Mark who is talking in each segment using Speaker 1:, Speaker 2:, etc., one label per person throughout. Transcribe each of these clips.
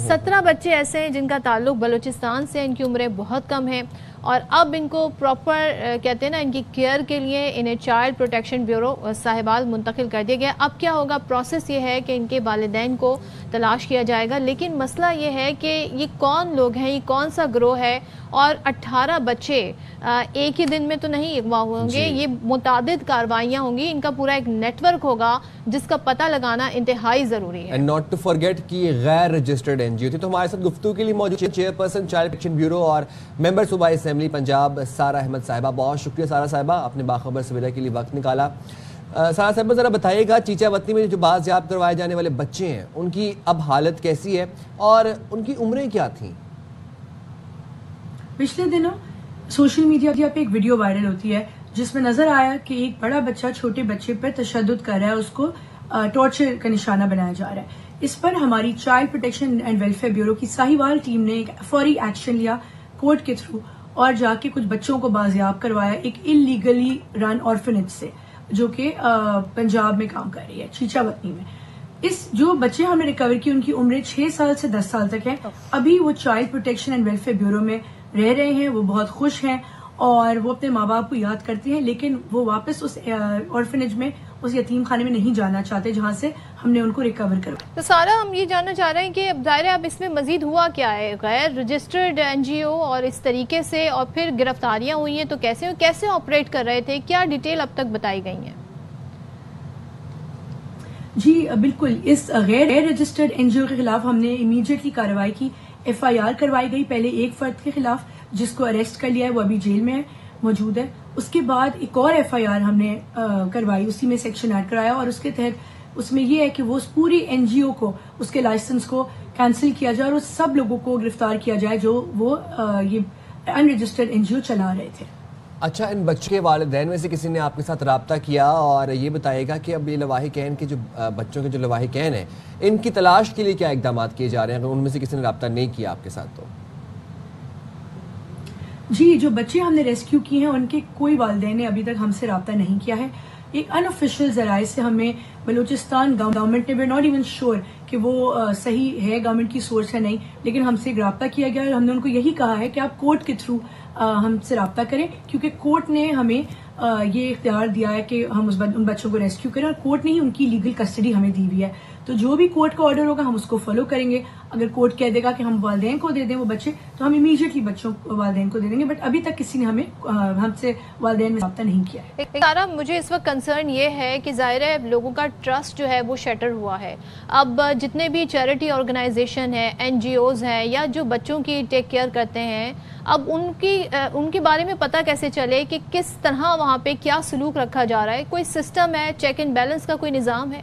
Speaker 1: 17 بچے ایسے ہیں جن کا تعلق بلوچستان سے، ان کی عمریں بہت کم ہیں اور اب ان کو پراپر کہتے ہیں نا ان کی کیئر کے لیے انہیں چائلڈ پروٹیکشن بیورو صاحبال منتقل کر دیا گیا۔ اب کیا ہوگا، پروسیس یہ ہے کہ ان کے والدین کو تلاش کیا جائے گا، لیکن مسئلہ یہ ہے کہ یہ کون لوگ ہیں، یہ کون سا گروہ ہے، اور 18 بچے ایک ہی دن میں تو نہیں اغوا ہوں گے، یہ متعدد کاروائیاں ہوں گی، ان کا پورا ایک نیٹ ورک ہوگا جس کا پتہ لگانا انتہائی ضروری ہے۔
Speaker 2: اینڈ ناٹ ٹو فارگیٹ کہ یہ غیر رجسٹرڈ این جی او تھی۔ تو ہمارے ساتھ گفتگو کے لیے موجود چیئرپرسن چائلڈ پروٹیکشن بیورو اور ممبر صوبائی اسمبلی پنجاب سارہ احمد صاحبہ، بہت شکریہ سارہ صاحبہ، آپ نے باخبر سویرا کے لیے وقت نکالا۔ سارہ صاحبہ ذرا بتائیے گا، چیچا وطنی میں جو بازیاب کروائے جانے والے بچے ہیں ان کی اب حالت کیسی ہے اور ان کی عمریں کیا تھیں؟
Speaker 3: پچھلے دنوں سوشل میڈیا پہ ایک ویڈیو وائرل ہوتی ہے جس میں نظر آیا کہ ایک بڑا بچہ چھوٹے بچے پر تشدد کر رہا ہے، اس کو ٹارچر کا نشانہ بنایا جا رہا ہے۔ اس پر ہماری child protection and welfare bureau کی ساہیوال ٹیم نے ایک فوری ایکشن لیا کورٹ کے تھرو اور جا کے کچھ بچوں کو بازیاب کروایا ایک انلیگلی رن آرفنیج سے جو کہ پنجاب میں کام کر رہی ہے، چیچا وطنی میں۔ اس جو بچے ہم نے ریکور کی ان کی عمریں 6 سال سے 10 سال تک ہے۔ ابھی وہ child protection and welfare bureau میں رہ رہے ہیں، وہ بہت خوش ہیں اور وہ اپنے ماں باپ کو یاد کرتے ہیں، لیکن وہ واپس اس آرفنیج میں، اس یتیم خانے میں نہیں جانا چاہتے جہاں سے ہم نے ان کو ریکور کروا۔
Speaker 1: تو سارا ہم یہ جاننا چاہ رہے ہیں کہ اب ظاہر ہے اب اس میں مزید ہوا کیا ہے، غیر رجسٹرڈ این جی او اور اس طریقے سے اور پھر گرفتاریاں ہوئی ہیں، تو کیسے آپریٹ کر رہے تھے، کیا ڈیٹیل اب تک بتائی گئی ہیں؟
Speaker 3: جی بالکل، اس غیر رجسٹرڈ این جی او کے خلاف ہم نے امیڈیٹلی کارروائی کی، ایف آئی آر کروائی گئی پہلے ایک فرد کے خلاف جس کو اریسٹ کر لیا ہے، وہ ابھی جیل میں موجود ہے۔ اس کے بعد ایک اور ایف آئی آر ہم نے کروائی، اسی میں سیکشن ایڈ کرایا اور اس کے تحت اس میں یہ ہے کہ وہ اس پوری این جی او کو، اس کے لائسنس کو کینسل کیا جائے اور اس سب لوگوں کو گرفتار کیا جائے جو وہ یہ ان رجسٹرڈ این جی او چلا رہے تھے۔
Speaker 2: اچھا، ان بچوں کے والدین میں سے کسی نے آپ کے ساتھ رابطہ کیا اور یہ بتائے گا کہ اب یہ لواحقین کے جو بچوں کے جو لواحقین ہیں ان کی تلاش کے لیے کیا اقدامات کیے جا رہے ہیں، اگر ان میں سے کسی نے رابطہ نہیں کیا آپ کے ساتھ تو؟
Speaker 3: جی، جو بچے ہم نے ریسکیو کیے ہیں ان کے کوئی والدین نے ابھی تک ہم سے رابطہ نہیں کیا ہے۔ ایک ان آفیشیل ذرائع سے ہمیں بلوچستان گورنمنٹ نے ناٹ ایون شور کہ وہ صحیح ہے، گورنمنٹ کی سورس ہے نہیں، لیکن ہم سے رابطہ کیا گیا اور ہم نے ان کو یہی کہا ہے کہ آپ کورٹ کے تھرو ہم سے رابطہ کریں، کیونکہ کورٹ نے ہمیں یہ اختیار دیا ہے کہ ہم ان بچوں کو ریسکیو کریں اور کورٹ نے ہی ان کی لیگل کسٹڈی ہمیں دی ہوئی ہے۔ تو جو بھی کورٹ کا آرڈر ہوگا ہم اس کو فالو کریں گے۔ اگر کورٹ کہہ دے گا کہ ہم والدین کو دے دیں وہ بچے تو ہم امیڈیٹلی بچوں والدین کو دے دیں گے، بٹ ابھی تک کسی نے ہم سے والدین میں رابطہ نہیں کیا ہے۔
Speaker 1: سارا، مجھے اس وقت کنسرن یہ ہے کہ ظاہر ہے لوگوں کا ٹرسٹ جو ہے وہ شیٹر ہوا ہے۔ اب جتنے بھی چیریٹی آرگنائزیشن ہیں، این جی اوز ہیں یا جو بچوں کی ٹیک کیئر کرتے ہیں، اب ان کے بارے میں پتہ کیسے چلے کہ کس طرح وہاں پہ کیا سلوک رکھا جا رہا ہے؟ کوئی سسٹم ہے، چیک اینڈ بیلنس کا کوئی نظام ہے؟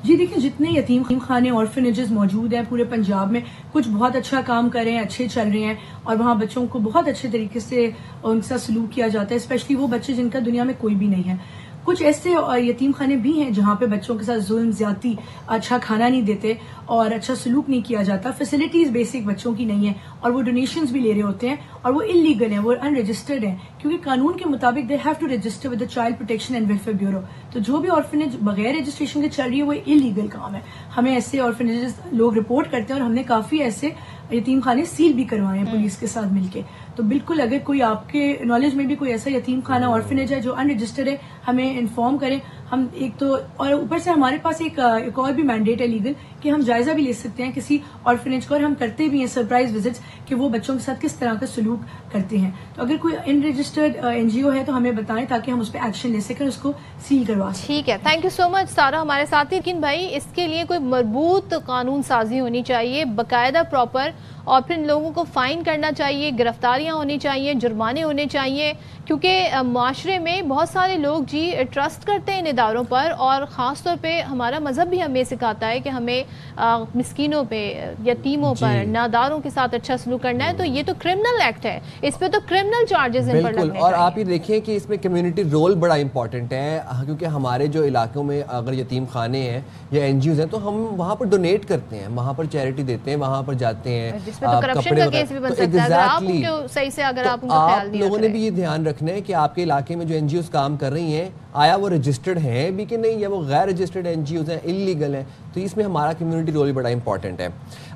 Speaker 3: جی دیکھیں، جتنے یتیم خانے آرفنیجز موجود ہیں پورے پنجاب میں، کچھ بہت اچھا کام کر رہے ہیں، اچھے چل رہے ہیں اور وہاں بچوں کو بہت اچھے طریقے سے ان سے سلوک کیا جاتا ہے، اسپیشلی وہ بچے جن کا دنیا میں کوئی بھی نہیں ہے۔ کچھ ایسے یتیم خانے بھی ہیں جہاں پہ بچوں کے ساتھ ظلم، زیادتی، اچھا کھانا نہیں دیتے اور اچھا سلوک نہیں کیا جاتا، فیسلٹیز بیسک بچوں کی نہیں ہیں اور وہ ڈونیشنز بھی لے رہے ہوتے ہیں اور وہ انلیگل ہیں، وہ ان رجسٹرڈ ہیں، کیونکہ قانون کے مطابق they have to register with the child protection and welfare bureau. تو جو بھی آرفنیج بغیر رجسٹریشن کے چل رہی ہے وہ انلیگل کام ہے۔ ہمیں ایسے آرفنیجز لوگ رپورٹ کرتے ہیں اور ہم نے کافی ایسے یتیم خانے سیل بھی کروائے ہیں پولیس کے ساتھ مل کے۔ تو بالکل اگر کوئی آپ کے نالج میں بھی کوئی ایسا یتیم خانہ آرفنیج ہے جو ان رجسٹرڈ ہے، ہمیں انفارم کریں۔ ہم ایک تو اور اوپر سے ہمارے پاس ایک اور بھی مینڈیٹ ہے لیگل کہ ہم جائزہ بھی لے سکتے ہیں کسی آرفنیج کا، اور ہم کرتے بھی ہیں سرپرائز وزٹس کہ وہ بچوں کے ساتھ کس طرح کا سلوک کرتے ہیں۔ تو اگر کوئی ان رجسٹرڈ این جی او ہے تو ہمیں بتائیں تاکہ ہم اس پہ ایکشن لے سکیں، اس کو سیل کروا سکیں۔
Speaker 1: ٹھیک ہے، تھینک یو سو مچ سارا ہمارے ساتھ۔ لیکن بھائی اس کے لیے کوئی مربوط قانون سازی ہونی چاہیے، باقاعدہ پراپر، اور پھر لوگوں کو فائن کرنا چاہیے، گرفتاریاں ہونی چاہیے، جرمانے ہونے چاہیے، کیونکہ معاشرے میں بہت سارے لوگ ٹرسٹ کرتے ہیں ان اداروں پر، اور خاص طور پہ ہمارا مذہب بھی ہمیں سکھاتا ہے کہ ہمیں مسکینوں پہ، یتیموں پر، ناداروں کے ساتھ اچھا سلوک کرنا ہے۔ تو یہ تو کرمنل ایکٹ ہے، اس پہ تو کرمنل چارجز ان پر لگنے چاہیے۔
Speaker 2: اور آپ یہ دیکھیں کہ اس میں کمیونٹی رول بڑا امپورٹنٹ ہے، کیونکہ ہمارے جو علاقوں میں اگر یتیم خانے ہیں یا این جی اوز ہیں تو ہم وہاں پر ڈونیٹ کرتے ہیں، وہاں پر چیریٹی دیتے ہیں، وہاں پر جاتے ہیں،
Speaker 1: جس میں تو کرپشن کا کیس بھی بن سکتا ہے اگر آپ ان کو صحیح سے اگر آپ ان کا خیال نہیں رکھ رہے۔
Speaker 2: لوگوں نے بھی یہ دھیان رکھنا ہے کہ آپ کے علاقے میں جو این جی اوز کام کر رہی ہیں آیا وہ رجسٹرڈ ہیں بھی کہ نہیں، یا وہ غیر رجسٹرڈ این جی اوز ہیں، انلیگل ہیں. تو اس میں ہمارا کمیونٹی رول بھی بڑا امپورٹنٹ ہے.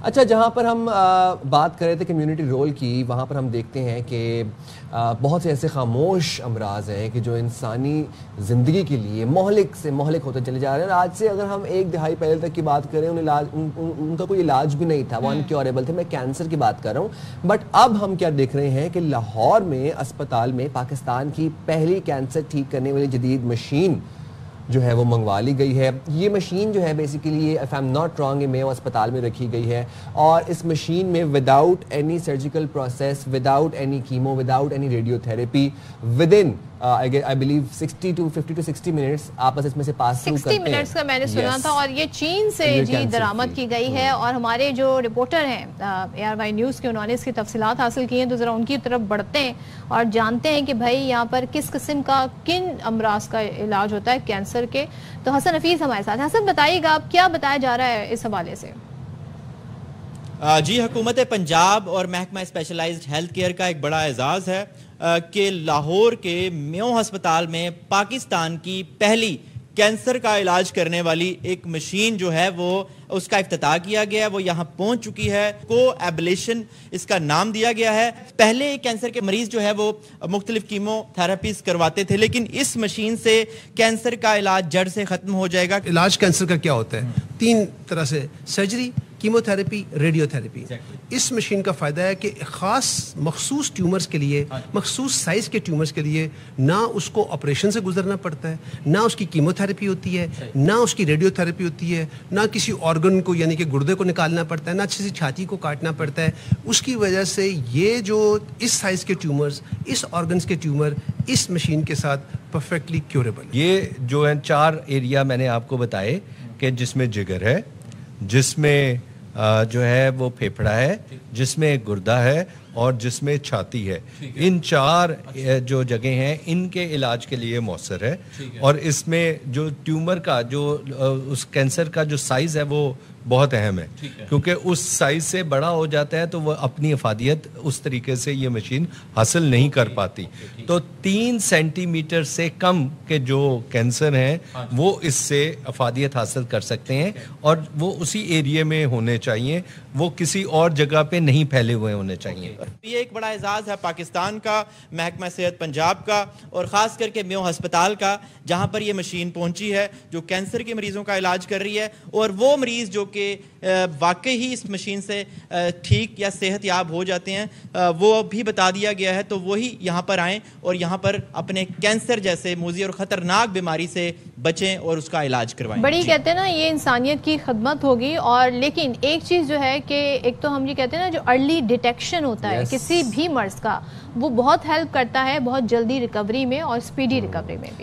Speaker 2: اچھا، جہاں پر ہم بات کر رہے تھے کمیونٹی رول کی، وہاں پر ہم دیکھتے ہیں کہ بہت سے ایسے خاموش امراض ہیں کہ جو انسانی زندگی کے لیے مہلک سے مہلک ہوتے چلے جا رہے ہیں. آج سے اگر ہم 1 دہائی پہلے تک کی بات کریں، ان کا کوئی علاج بھی نہیں تھا، وہ انکیوریبل تھے. میں کینسر کی بات کر رہا ہوں. بٹ اب ہم کیا دیکھ رہے ہیں کہ لاہور میں اسپتال میں پاکستان کی پہلی کینسر ٹھیک کرنے والی جدید مشین جو ہے وہ منگوا لی گئی ہے. یہ مشین جو ہے basically if I am not wrong Mayo اسپتال میں رکھی گئی ہے، اور اس مشین میں without any surgical process, without any chemo, without any radiotherapy, within I believe 50 to 60 minutes آپ اس میں سے پاس تھرو کرتے ہیں.
Speaker 1: 60 منٹس کا میں نے سنا تھا، اور یہ چین سے جی درآمد کی گئی ہے. اور ہمارے جو رپورٹر ہیں ARY نیوز کے، انہوں نے اس کی تفصیلات حاصل کی ہیں، تو ذرا ان کی طرف بڑھتے ہیں اور جانتے ہیں کہ بھائی یہاں پر کس قسم کا کن امراض کا علاج ہوتا ہے کینسر کے. تو حسن حفیظ ہمارے ساتھ. حسن بتائیے گا آپ کیا بتایا جا رہا ہے اس حوالے سے؟
Speaker 4: جی، حکومت پنجاب اور محکمہ اسپیشلائزڈ ہیلتھ کیئر کا ایک بڑا اعزاز ہے کہ لاہور کے میو ہسپتال میں پاکستان کی پہلی کینسر کا علاج کرنے والی ایک مشین جو ہے وہ اس کا افتتاح کیا گیا ہے. وہ یہاں پہنچ چکی ہے. کو ایبلیشن اس کا نام دیا گیا ہے. پہلے کینسر کے مریض جو ہے وہ مختلف کیمو تھراپیز کرواتے تھے، لیکن اس مشین سے کینسر کا علاج جڑ سے ختم ہو جائے گا.
Speaker 5: علاج کینسر کا کیا ہوتا ہے؟ 3 طرح سے: surgery, chemotherapy, radiotherapy. اس مشین کا فائدہ ہے کہ خاص مخصوص ٹیومرز کے لیے، مخصوص سائز کے ٹیومرز کے لیے نہ اس کو آپریشن سے گزرنا پڑتا ہے، نہ اس کی کیمو تھراپی ہوتی ہے، نہ اس کی ریڈیو تھراپی ہوتی ہے، نہ کسی آرگن کو یعنی کہ گردے کو نکالنا پڑتا ہے، نہ کسی چھاتی کو کاٹنا پڑتا ہے. اس کی وجہ سے یہ جو اس سائز کے ٹیومرز، اس آرگنز کے ٹیومر اس مشین کے ساتھ پرفیکٹلی کیوریبل.
Speaker 6: یہ جو ہے 4 ایریا میں نے آپ کو بتائے کہ جس میں جگر ہے، جس میں جو ہے وہ پھیپھڑا ہے، جس میں گردہ ہے، اور جس میں چھاتی ہے. ان 4 جو جگہیں ہیں ان کے علاج کے لیے مؤثر ہے. اور اس میں جو ٹیومر کا جو اس کینسر کا جو سائز ہے وہ بہت اہم ہے، کیونکہ اس سائز سے بڑا ہو جاتا ہے تو وہ اپنی افادیت اس طریقے سے یہ مشین حاصل نہیں کر پاتی. تو 3 سینٹی میٹر سے کم کے جو کینسر ہیں وہ اس سے افادیت حاصل کر سکتے ہیں، اور وہ اسی ایریے میں ہونے چاہیے، وہ کسی اور جگہ پہ نہیں پھیلے ہوئے ہونے چاہیے.
Speaker 4: یہ ایک بڑا اعزاز ہے پاکستان کا، محکمہ صحت پنجاب کا، اور خاص کر کے میو ہسپتال کا، جہاں پر یہ مشین پہنچی ہے جو کینسر کے مریضوں کا علاج کر رہی ہے. اور وہ مریض جو کہ واقعی ہی اس مشین سے ٹھیک یا صحت یاب ہو جاتے ہیں، وہ بھی بتا دیا گیا ہے، تو وہی یہاں پر آئیں اور یہاں پر اپنے کینسر جیسے موذی اور خطرناک بیماری سے بچیں اور اس کا علاج کروائیں.
Speaker 1: بڑی کہتے ہیں نا یہ انسانیت کی خدمت ہوگی. اور لیکن ایک چیز جو ہے کہ ایک تو ہم یہ کہتے ہیں نا جو ارلی ڈیٹیکشن ہوتا ہے کسی بھی مرض کا، وہ بہت ہیلپ کرتا ہے بہت جلدی ریکوری میں اور اسپیڈی ریکوری میں بھی.